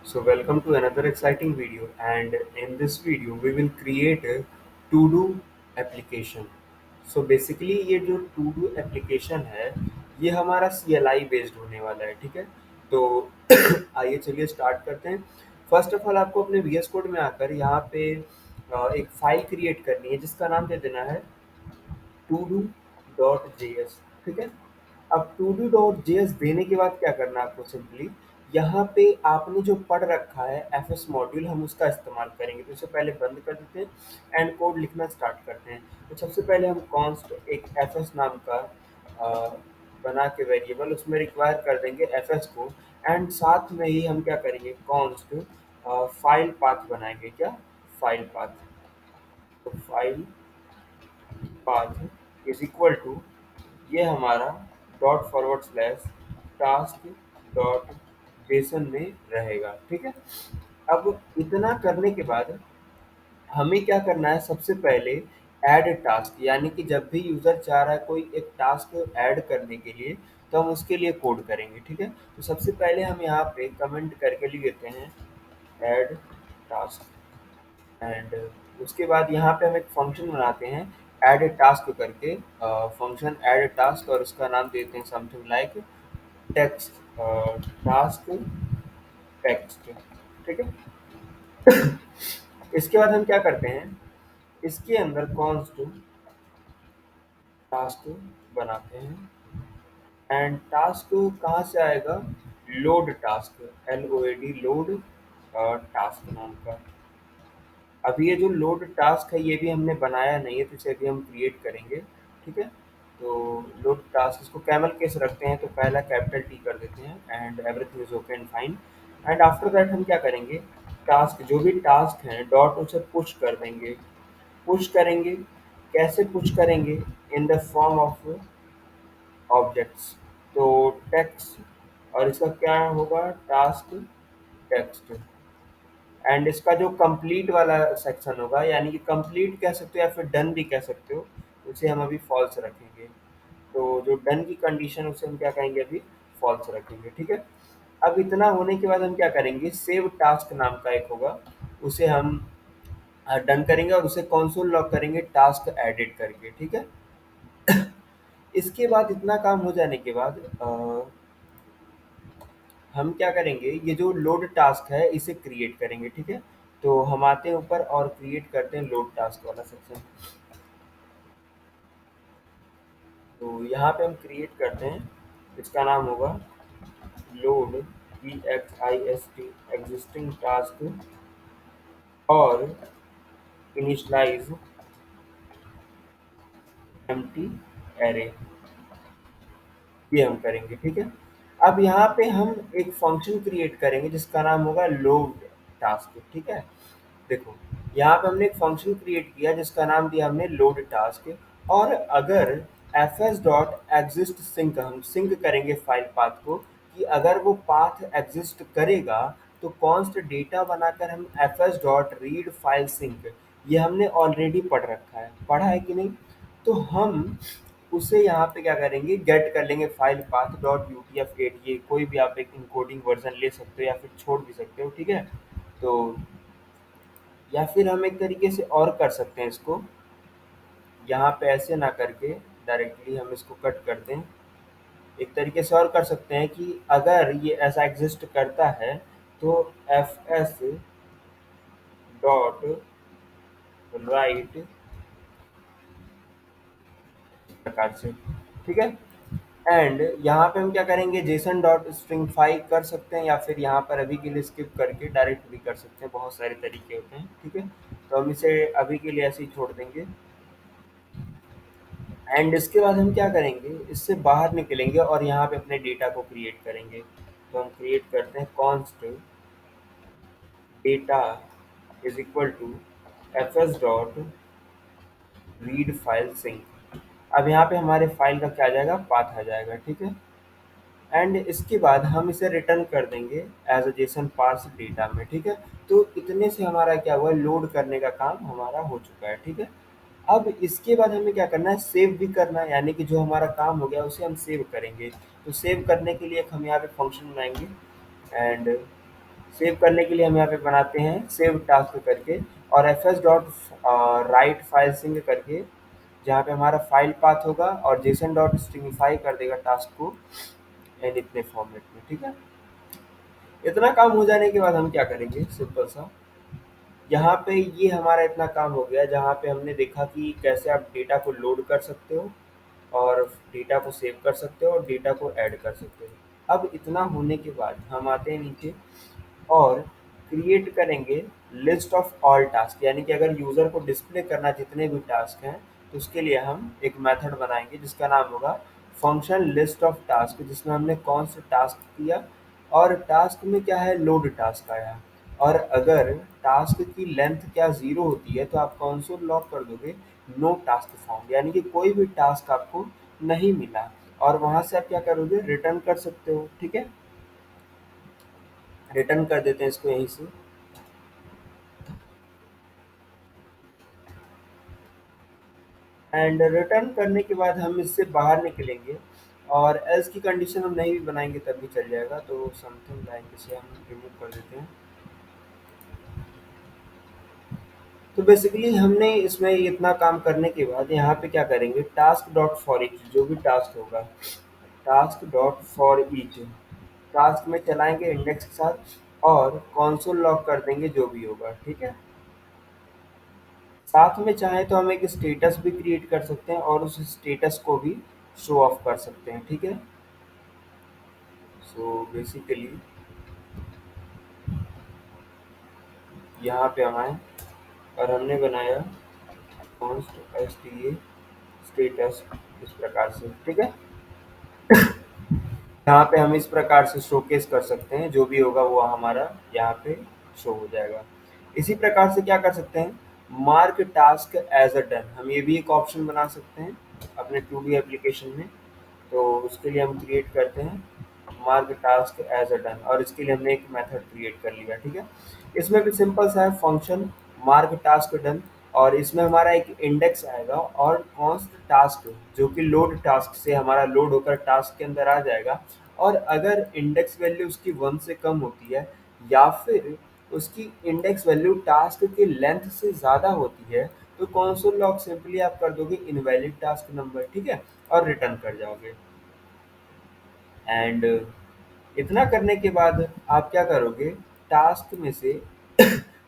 So welcome to another exciting video, and in this video we will create a to-do application. So basically ये जो to-do application है ये हमारा CLI based होने वाला है, ठीक है। तो आइए चलिए स्टार्ट करते हैं। फर्स्ट ऑफ ऑल आपको अपने VS कोड में आकर यहाँ पे एक फाइल क्रिएट करनी है जिसका नाम दे देना है todo.js, ठीक है। अब todo.js देने के बाद क्या करना है आपको, सिंपली यहाँ पे आपने जो पढ़ रखा है एफएस मॉड्यूल हम उसका इस्तेमाल करेंगे। तो इसे पहले बंद कर देते हैं एंड कोड लिखना स्टार्ट करते हैं। तो सबसे पहले हम कॉन्स्ट एक एफएस नाम का अ, बना के वेरिएबल उसमें रिक्वायर कर देंगे एफएस को। एंड साथ में ही हम क्या करेंगे, कॉन्स्ट फाइल पाथ बनाएंगे। क्या? File path. तो file path is equal to, ये हमारा dot forward slash task dot JSON में रहेगा, ठीक है। अब इतना करने के बाद हमें क्या करना है, सबसे पहले ऐड टास्क, यानी कि जब भी यूज़र चाह रहा है कोई एक टास्क ऐड करने के लिए तो हम उसके लिए कोड करेंगे, ठीक है। तो सबसे पहले हम यहाँ पे कमेंट करके लिख देते हैं ऐड टास्क। एंड उसके बाद यहाँ पे हम एक फंक्शन बनाते हैं ऐड टास्क करके, फंक्शन ऐड टास्क, और उसका नाम देते हैं something like text task text, ठीक है। इसके बाद हम क्या करते हैं, इसके अंदर कॉन्स्ट टास्क बनाते हैं। एंड टास्क कहाँ से आएगा, load task, LOAD load task नाम का। अब ये जो लोड टास्क है ये भी हमने बनाया नहीं है, तो इसे भी हम क्रिएट करेंगे, ठीक है। तो लोड टास्क, इसको कैमल केस रखते हैं तो पहला कैपिटल टी कर देते हैं and everything is okay and fine. And after that हम क्या करेंगे, टास्क जो भी टास्क हैं डॉट उसे पुश कर देंगे। पुश करेंगे, कैसे पुश करेंगे, in the form of objects. तो टेक्स्ट, और इसका क्या होगा, टास्क टेक्स्ट। एंड इसका जो कंप्लीट वाला सेक्शन होगा, यानी कि कंप्लीट कह सकते हो या फिर डन भी कह सकते हो, उसे हम अभी फॉल्स रखेंगे। तो जो डन की कंडीशन उसे हम क्या कहेंगे, अभी फॉल्स रखेंगे, ठीक है। अब इतना होने के बाद हम क्या करेंगे, सेव टास्क नाम का एक होगा, उसे हम डन करेंगे और उसे कंसोल लॉग करेंगे टास्क एडिट करके, ठीक है। इसके बाद इतना काम हो जाने के बाद हम क्या करेंगे, ये जो लोड टास्क है इसे क्रिएट करेंगे, ठीक है। तो हम आते हैं ऊपर और क्रिएट करते हैं लोड टास्क वाला सेक्शन। तो यहाँ पे हम क्रिएट करते हैं, इसका नाम होगा लोड EXIST एग्जिस्टिंग टास्क और इनिशलाइज एम्प्टी एरे, ये हम करेंगे, ठीक है। अब यहाँ पे हम एक फंक्शन क्रिएट करेंगे जिसका नाम होगा लोड टास्क, ठीक है। देखो, यहाँ पे हमने एक फंक्शन क्रिएट किया जिसका नाम दिया हमने लोड टास्क। और अगर fs डॉट एग्जिस्ट सिंक, हम सिंक करेंगे फाइल पाथ को, कि अगर वो पाथ एग्जिस्ट करेगा तो कॉन्स्ट डेटा बनाकर हम fs dot read file sync, ये हमने ऑलरेडी पढ़ रखा है, पढ़ा है कि नहीं। तो हम उसे यहाँ पे क्या करेंगे, गेट कर लेंगे फाइल पाथ डॉट UTF-8, ये कोई भी आप एक इनकोडिंग वर्जन ले सकते हो या फिर छोड़ भी सकते हो, ठीक है। तो या फिर हम एक तरीके से और कर सकते हैं इसको, यहाँ पे ऐसे ना करके डायरेक्टली हम इसको कट कर दें। एक तरीके से और कर सकते हैं कि अगर ये ऐसा एग्जिस्ट करता है तो fs डॉट राइट प्रकार से, ठीक है। एंड यहाँ पे हम क्या करेंगे, जेसन डॉट स्ट्रिंगफाई कर सकते हैं या फिर यहाँ पर अभी के लिए स्किप करके डायरेक्ट भी कर सकते हैं, बहुत सारे तरीके होते हैं, ठीक है। तो हम इसे अभी के लिए ऐसे ही छोड़ देंगे। एंड इसके बाद हम क्या करेंगे, इससे बाहर निकलेंगे और यहाँ पे अपने डेटा को क्रिएट करेंगे। तो हम क्रिएट करते हैं const data is equal to fs dot read file sync. अब यहाँ पे हमारे फाइल का क्या आ जाएगा, पाथ आ जाएगा, ठीक है। एंड इसके बाद हम इसे रिटर्न कर देंगे as a JSON parse data में, ठीक है। तो इतने से हमारा क्या हुआ, लोड करने का काम हमारा हो चुका है, ठीक है। अब इसके बाद हमें क्या करना है, सेव भी करना है, यानी कि जो हमारा काम हो गया उसे हम सेव करेंगे। तो सेव करने के लिए हम यहाँ पे फंक्शन बनाएंगे एंड सेव करने के लिए हम यहाँ पे बनाते हैं सेव टास्क करके, और F S dot write file sync करके, जहाँ पे हमारा फाइल पाथ होगा और जेसन डॉट स्ट्रिंगिफाई कर देगा टास्क को एंड इतने फॉर्मेट में, ठीक है। इतना काम हो जाने के बाद हम क्या करेंगे, सिंपल सा, यहाँ पे ये हमारा इतना काम हो गया जहाँ पे हमने देखा कि कैसे आप डेटा को लोड कर सकते हो और डेटा को सेव कर सकते हो और डेटा को ऐड कर सकते हो। अब इतना होने के बाद हम आते हैं नीचे और क्रिएट करेंगे लिस्ट ऑफ ऑल टास्क, यानी कि अगर यूज़र को डिस्प्ले करना जितने भी टास्क हैं तो उसके लिए हम एक मेथड बनाएंगे जिसका नाम होगा फंक्शन लिस्ट ऑफ टास्क, जिसमें हमने कौन सा टास्क किया और टास्क में क्या है लोड टास्क आया। और अगर टास्क की लेंथ क्या ज़ीरो होती है तो आप कंसोल लॉग कर दोगे नो टास्क फाउंड, यानी कि कोई भी टास्क आपको नहीं मिला, और वहाँ से आप क्या करोगे रिटर्न कर सकते हो, ठीक है। रिटर्न कर देते हैं इसको यहीं से। एंड रिटर्न करने के बाद हम इससे बाहर निकलेंगे, और एल्स की कंडीशन हम नहीं भी बनाएंगे तब भी चल जाएगा, तो समथिंग लाइक इसे हम रिमूव कर देते हैं। तो बेसिकली हमने इसमें इतना काम करने के बाद यहाँ पे क्या करेंगे, टास्क डॉट फॉर ईच, जो भी टास्क होगा task dot for each task में चलाएंगे इंडेक्स के साथ और कंसोल लॉग कर देंगे जो भी होगा, ठीक है। साथ में चाहे तो हम एक स्टेटस भी क्रिएट कर सकते हैं और उस स्टेटस को भी शो ऑफ कर सकते हैं, ठीक है। सो बेसिकली यहाँ पे हम आए और हमने बनाया const S T A status इस प्रकार से, ठीक है। यहाँ पे हम इस प्रकार से शोकेस कर सकते हैं, जो भी होगा वो हमारा यहाँ पे शो हो जाएगा। इसी प्रकार से क्या कर सकते हैं, mark task as a done, हम ये भी एक ऑप्शन बना सकते हैं अपने 2D एप्लीकेशन में। तो उसके लिए हम क्रिएट करते हैं mark task as a done, और इसके लिए हमने एक मेथड क्रिएट कर लिया, ठीक है। इसमें भी सिंपल सा है फंक्शन मार्क टास्क डन, और इसमें हमारा एक इंडेक्स आएगा और कॉन्स्ट टास्क जो कि लोड टास्क से हमारा लोड होकर टास्क के अंदर आ जाएगा। और अगर इंडेक्स वैल्यू उसकी 1 से कम होती है या फिर उसकी इंडेक्स वैल्यू टास्क की लेंथ से ज़्यादा होती है तो कंसोल लॉग सिंपली आप कर दोगे इनवैलिड टास्क नंबर, ठीक है, और रिटर्न कर जाओगे। एंड इतना करने के बाद आप क्या करोगे, टास्क में से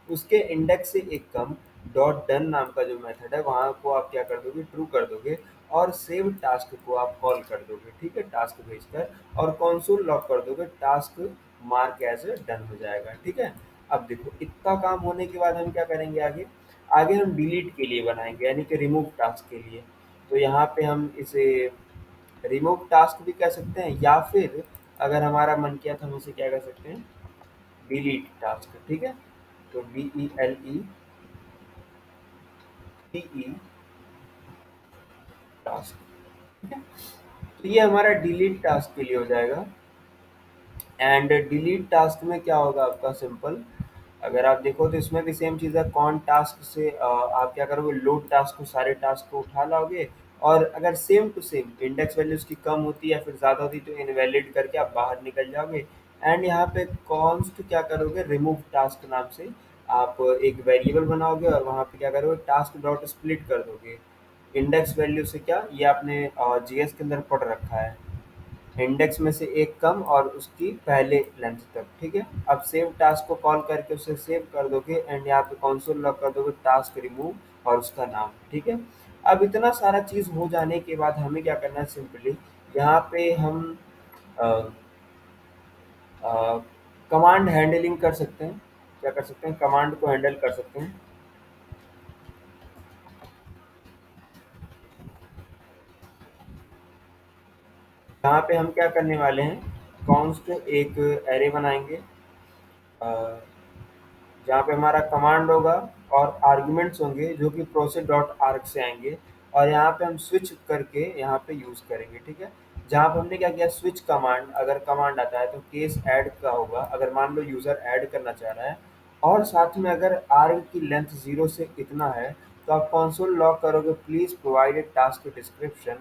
उसके इंडेक्स से एक कम डॉट डन नाम का जो मेथड है वहाँ को आप क्या कर दोगे ट्रू कर दोगे, और सेव टास्क को आप कॉल कर दोगे, ठीक है, टास्क भेजकर, और कंसोल लॉग कर दोगे टास्क मार्क एज डन हो जाएगा, ठीक है। अब देखो इतना काम होने के बाद हम क्या करेंगे आगे, आगे हम डिलीट के लिए बनाएंगे यानी कि रिमूव टास्क के लिए। तो यहाँ पे हम इसे रिमूव टास्क भी कह सकते हैं, या फिर अगर हमारा मन किया तो हम इसे क्या कर सकते हैं, डिलीट टास्क, ठीक है। तो DELETE टास्क, ठीक है। तो ये हमारा डिलीट टास्क के लिए हो जाएगा। एंड डिलीट टास्क में क्या होगा आपका सिंपल, अगर आप देखो तो इसमें भी सेम चीज़ है, कौन टास्क से आप क्या करोगे लोड टास्क को सारे टास्क को उठा लाओगे, और अगर same to same index value उसकी कम होती है या फिर ज़्यादा होती है तो इनवैलिड करके आप बाहर निकल जाओगे। एंड यहाँ पे कॉन्स्ट क्या करोगे, रिमूव टास्क नाम से आप एक वेरिएबल बनाओगे और वहाँ पे क्या करोगे टास्क डॉट स्प्लिट कर दोगे इंडेक्स वैल्यू से, क्या ये आपने जीएस के अंदर पढ़ रखा है, इंडेक्स में से एक कम और उसकी पहले लेंथ तक, ठीक है। अब सेव टास्क को कॉल करके उसे सेव कर दोगे एंड यहाँ पे कंसोल लॉग कर दोगे टास्क रिमूव और उसका नाम, ठीक है। अब इतना सारा चीज़ हो जाने के बाद हमें क्या करना है, सिंपली यहाँ पे हम कमांड हैंडलिंग कर सकते हैं, क्या कर सकते हैं, कमांड को हैंडल कर सकते हैं। यहाँ पे हम क्या करने वाले हैं, कॉन्स्ट एक एरे बनाएंगे जहाँ पे हमारा कमांड होगा और आर्ग्यूमेंट्स होंगे जो कि प्रोसेस डॉट आर्ग से आएंगे, और यहाँ पे हम स्विच करके यहाँ पे यूज़ करेंगे, ठीक है। जहाँ पे हमने क्या किया, स्विच कमांड, अगर कमांड आता है तो केस ऐड का होगा, अगर मान लो यूज़र ऐड करना चाह रहा है और साथ में अगर आर्ग की लेंथ 0 से इतना है तो आप कंसोल लॉग करोगे प्लीज़ प्रोवाइड टास्क डिस्क्रिप्शन,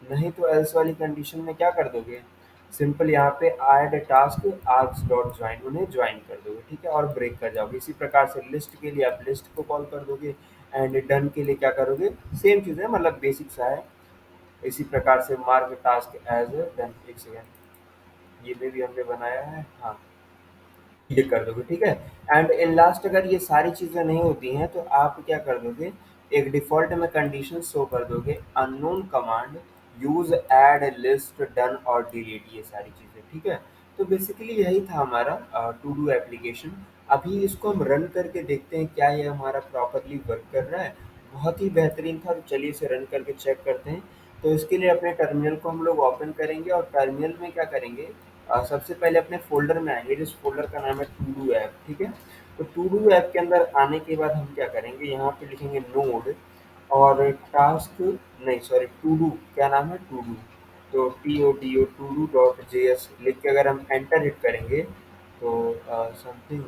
नहीं तो एल्स वाली कंडीशन में क्या कर दोगे, सिंपल यहाँ पे add task arcs dot join उन्हें ज्वाइन कर दोगे, ठीक है, और ब्रेक कर जाओगे। इसी प्रकार से लिस्ट के लिए आप लिस्ट को कॉल कर दोगे, एंड डन के लिए क्या करोगे, सेम चीज़ है, मतलब बेसिक सा है। इसी प्रकार से मार्क टास्क एज डन, एक सेकेंड, ये भी हमने बनाया है, हाँ, ये कर दोगे, ठीक है। एंड इन लास्ट अगर ये सारी चीज़ें नहीं होती हैं तो आप क्या कर दोगे, एक डिफ़ॉल्ट में कंडीशन शो कर दोगे, unknown command use add list done और डिलीट, ये सारी चीज़ें, ठीक है। तो बेसिकली यही था हमारा टू डू एप्लीकेशन। अभी इसको हम रन करके देखते हैं क्या ये हमारा प्रॉपरली वर्क कर रहा है। बहुत ही बेहतरीन था, तो चलिए इसे रन करके चेक करते हैं। तो इसके लिए अपने टर्मिनल को हम लोग ओपन करेंगे और टर्मिनल में क्या करेंगे, सबसे पहले अपने फ़ोल्डर में आएँगे जिस फ़ोल्डर का नाम है टू डू ऐप, ठीक है? तो टू डू ऐप के अंदर आने के बाद हम क्या करेंगे, यहाँ पे लिखेंगे नोड और टास्क, नहीं सॉरी, टू डू, क्या नाम है, टू डू। तो TODO to do dot JS लिख के अगर हम एंटर हिट करेंगे तो समथिंग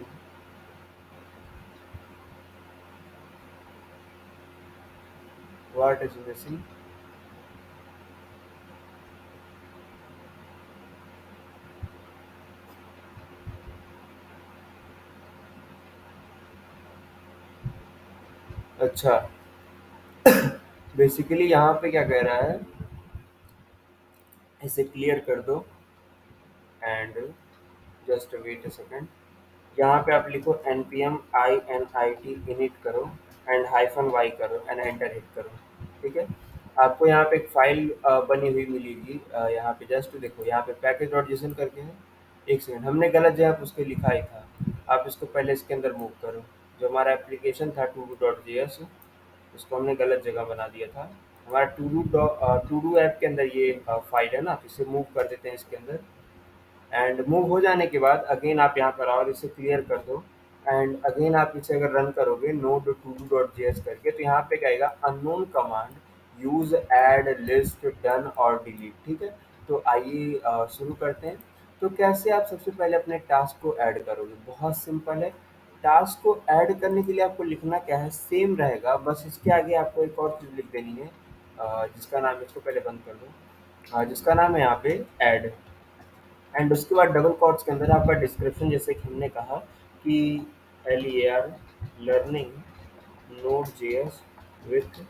व्हाट इज़ मिसिंग। अच्छा, बेसिकली यहाँ पे क्या कह रहा है, इसे क्लियर कर दो and just wait a second. यहाँ पे आप लिखो npm init करो एंड हाइफन वाई करो एंड एंटर हिट करो, ठीक है। आपको यहाँ पे एक फाइल बनी हुई मिलेगी, यहाँ पे जस्ट देखो, यहाँ पे पैकेज डॉट जेसन करके है। एक सेकंड, हमने गलत जगह पे उसको लिखा ही था, आप इसको पहले इसके अंदर मूव करो। जो हमारा एप्लीकेशन था to do dot J S, उसको हमने गलत जगह बना दिया था। हमारा टू डू ऐप के अंदर ये फाइल है ना, तो इसे मूव कर देते हैं इसके अंदर। एंड मूव हो जाने के बाद अगेन आप यहाँ पर आओ और इसे क्लियर कर दो। एंड अगेन आप इसे अगर रन करोगे node to do dot JS करके, तो यहाँ पे क्या आएगा, unknown command use add list done और डिलीट, ठीक है। तो आइए शुरू करते हैं। तो कैसे आप सबसे पहले अपने टास्क को ऐड करोगे, बहुत सिंपल है। टास्क को ऐड करने के लिए आपको लिखना क्या है, सेम रहेगा, बस इसके आगे आपको एक और चीज़ लिख देनी है, जिसका नाम, इसको पहले बंद कर दो, जिसका नाम है यहाँ पे ऐड। एंड उसके बाद डबल कोट्स के अंदर आपका डिस्क्रिप्शन, जैसे कि हमने कहा कि LER learning node JS with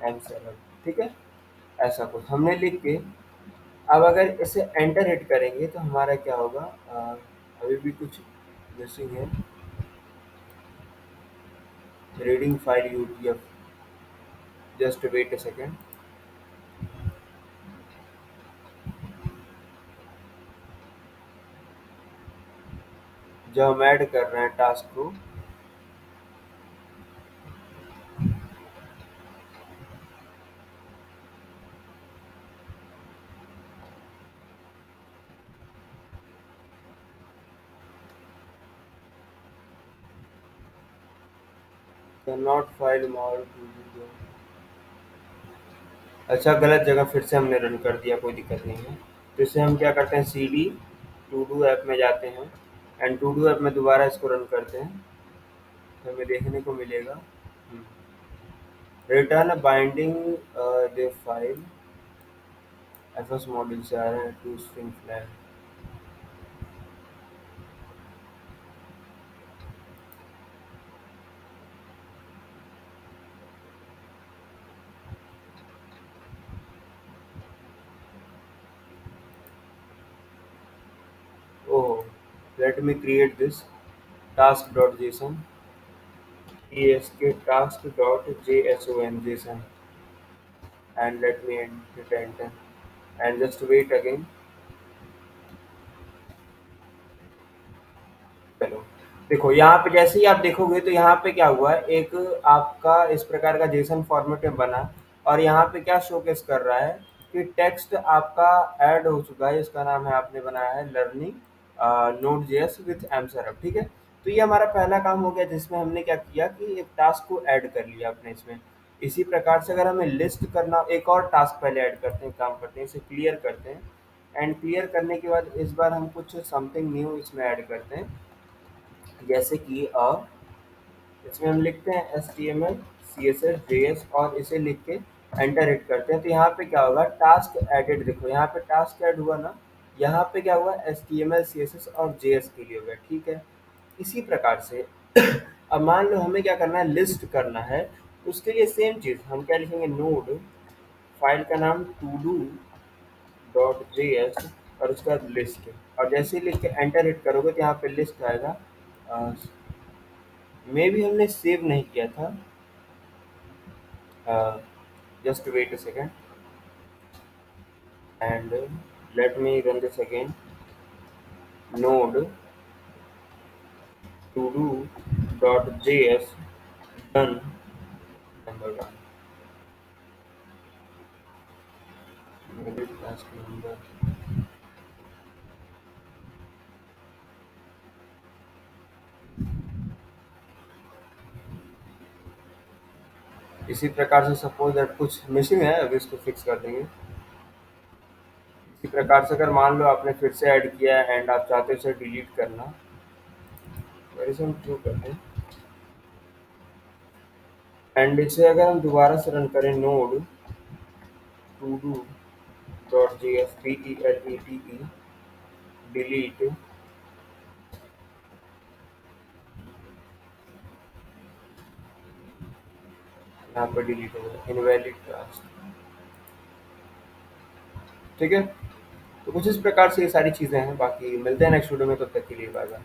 M seven, ठीक है, ऐसा कुछ हमने लिख के, अब अगर इसे एंटर हिट करेंगे तो हमारा क्या होगा, अभी भी कुछ मिसिंग है, reading file UTF, just wait a second. जब हम ऐड कर रहे हैं टास्क को, कैन नॉट फाइल मोर, अच्छा, गलत जगह फिर से हमने रन कर दिया, कोई दिक्कत नहीं है। तो इसे हम क्या करते हैं, CD टू डू ऐप में जाते हैं एंड टू डू ऐप में दोबारा इसको रन करते हैं, तो हमें देखने को मिलेगा return binding the file, FS module से आ रहा है to string flag. Oh, let me create this task dot JSON, TASK task dot JSON JSON, and let me hit enter and just wait again। चलो, देखो यहाँ पे जैसे ही आप देखोगे तो यहाँ पे क्या हुआ है, एक आपका इस प्रकार का जेसन फॉर्मेट में बना, और यहाँ पे क्या शोकेस कर रहा है कि टेक्स्ट आपका ऐड हो चुका है, इसका नाम है, आपने बनाया है लर्निंग नोड जेएस विथ एमसरफ, ठीक है। तो ये हमारा पहला काम हो गया, जिसमें हमने क्या किया कि एक टास्क को ऐड कर लिया अपने इसमें। इसी प्रकार से अगर हमें लिस्ट करना, एक और टास्क पहले ऐड करते हैं, काम करते हैं, इसे क्लियर करते हैं। एंड क्लियर करने के बाद इस बार हम कुछ समथिंग न्यू इसमें ऐड करते हैं, जैसे कि इसमें हम लिखते हैं HTML CSS JS और इसे लिख के एंटर हिट करते हैं। तो यहाँ पे क्या होगा, टास्क एडेड, देखो यहाँ पे टास्क ऐड हुआ ना, यहाँ पे क्या हुआ, H T M L C S S और जे एस के लिए हो गया, ठीक है। इसी प्रकार से अब मान लो हमें क्या करना है, लिस्ट करना है। उसके लिए सेम चीज़ हम क्या लिखेंगे, नोड, फाइल का नाम to do dot J S, और उसका लिस्ट। और जैसे ही लिख के एंटर हिट करोगे तो यहाँ पे लिस्ट आएगा। मे भी हमने सेव नहीं किया था, just wait a second and let me run this again. Node to do .js done number one edit task number। इसी प्रकार से सपोज दैट कुछ मिसिंग है, अभी इसको फिक्स कर देंगे। इसी प्रकार से अगर मान लो आपने फिर से ऐड किया है एंड आप चाहते हो इसे डिलीट करना, वैसे हम ट्रू करते हैं। एंड इसे अगर हम दोबारा से रन करें, node to do dot J S P E L E T E delete, यहाँ पर डिलीट हो गया, इनवैलिड टास्क। ठीक है। तो कुछ इस प्रकार से ये सारी चीज़ें हैं, बाकी मिलते हैं नेक्स्ट वीडियो में, तब तक के लिए बाय बाय।